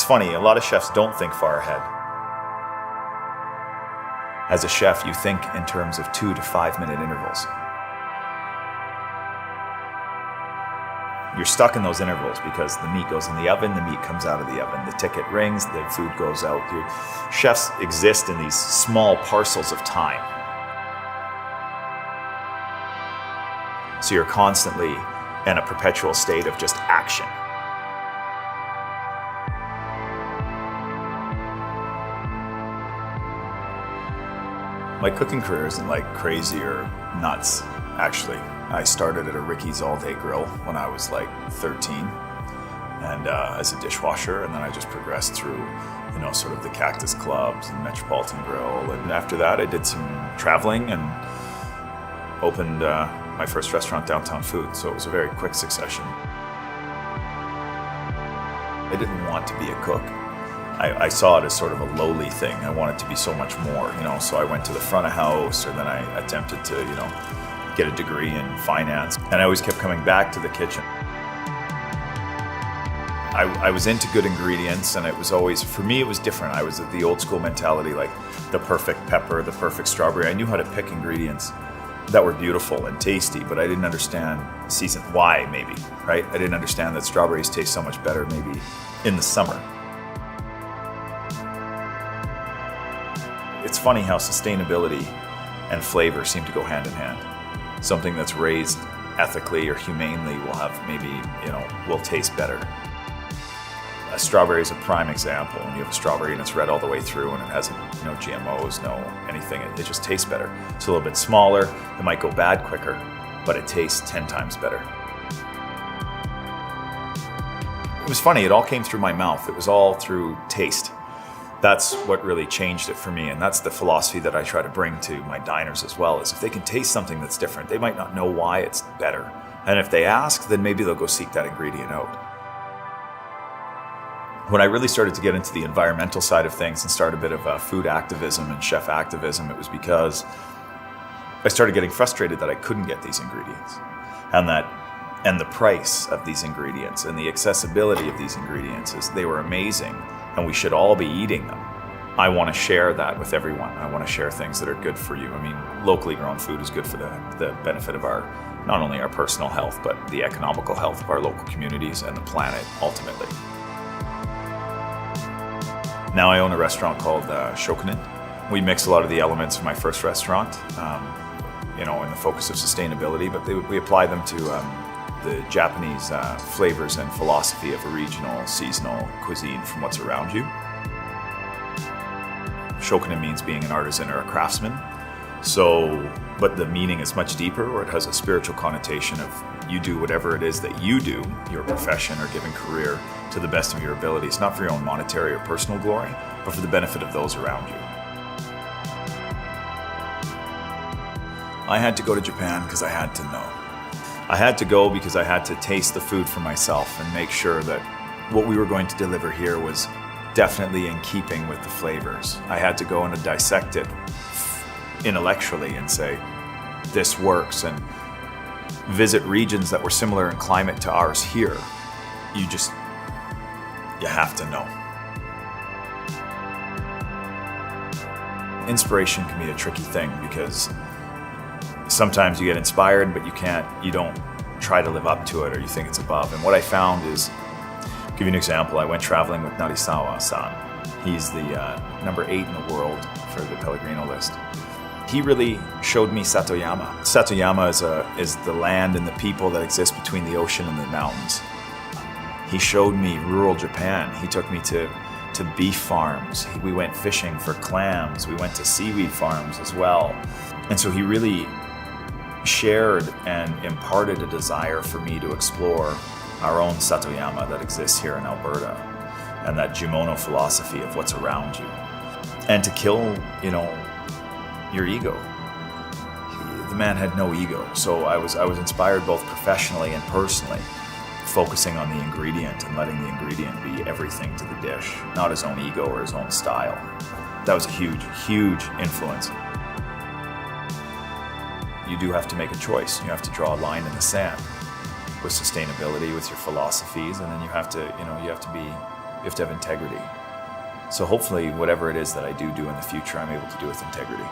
funny, a lot of chefs don't think far ahead. As a chef, you think in terms of 2 to 5 minute intervals. You're stuck in those intervals because the meat goes in the oven, the meat comes out of the oven, the ticket rings, the food goes out. Chefs exist in these small parcels of time. So you're constantly in a perpetual state of just action. My cooking career isn't like crazy or nuts, actually. I started at a Ricky's all-day grill when I was like 13 and as a dishwasher, and then I just progressed through, sort of the Cactus Clubs and Metropolitan Grill, and after that I did some traveling and opened my first restaurant, Downtown Food, so it was a very quick succession. I didn't want to be a cook. I saw it as sort of a lowly thing. I wanted to be so much more, so I went to the front of house, or then I attempted to, get a degree in finance, and I always kept coming back to the kitchen. I was into good ingredients, and it was always, for me, it was different. I was the old school mentality, like the perfect pepper, the perfect strawberry. I knew how to pick ingredients that were beautiful and tasty, but I didn't understand why, maybe, right? I didn't understand that strawberries taste so much better maybe in the summer. It's funny how sustainability and flavor seem to go hand in hand. Something that's raised ethically or humanely will have will taste better. A strawberry is a prime example. When you have a strawberry and it's red all the way through and it has no GMOs, no anything, it just tastes better. It's a little bit smaller, it might go bad quicker, but it tastes 10 times better. It was funny, it all came through my mouth. It was all through taste. That's what really changed it for me, and that's the philosophy that I try to bring to my diners as well, is if they can taste something that's different, they might not know why it's better. And if they ask, then maybe they'll go seek that ingredient out. When I really started to get into the environmental side of things and start a bit of food activism and chef activism, it was because I started getting frustrated that I couldn't get these ingredients, and the price of these ingredients and the accessibility of these ingredients is they were amazing. And we should all be eating them. I want to share that with everyone. I want to share things that are good for you. I mean, locally grown food is good for the benefit of not only our personal health, but the economical health of our local communities and the planet, ultimately. Now I own a restaurant called Shokunin. We mix a lot of the elements of my first restaurant, in the focus of sustainability, but we apply them to the Japanese flavors and philosophy of a regional, seasonal cuisine from what's around you. Shokunin means being an artisan or a craftsman. But the meaning is much deeper, or it has a spiritual connotation of you do whatever it is that you do, your profession or given career, to the best of your abilities, not for your own monetary or personal glory, but for the benefit of those around you. I had to go to Japan because I had to know. I had to go because I had to taste the food for myself and make sure that what we were going to deliver here was definitely in keeping with the flavors. I had to go and dissect it intellectually and say, this works, and visit regions that were similar in climate to ours here. You have to know. Inspiration can be a tricky thing because sometimes you get inspired, but you don't try to live up to it, or you think it's above. And what I found is, I'll give you an example. I went traveling with Narisawa-san. He's the number 8 in the world for the Pellegrino list. He really showed me Satoyama. Satoyama is the land and the people that exist between the ocean and the mountains. He showed me rural Japan. He took me to beef farms. We went fishing for clams. We went to seaweed farms as well. And so he really shared and imparted a desire for me to explore our own Satoyama that exists here in Alberta, and that Jumono philosophy of what's around you, and to kill, your ego. The man had no ego, so I was inspired both professionally and personally, focusing on the ingredient and letting the ingredient be everything to the dish, not his own ego or his own style. That was a huge, huge influence. You do have to make a choice. You have to draw a line in the sand with sustainability, with your philosophies, and then you have to be You have to have integrity. So hopefully whatever it is that I do in the future, I'm able to do with integrity.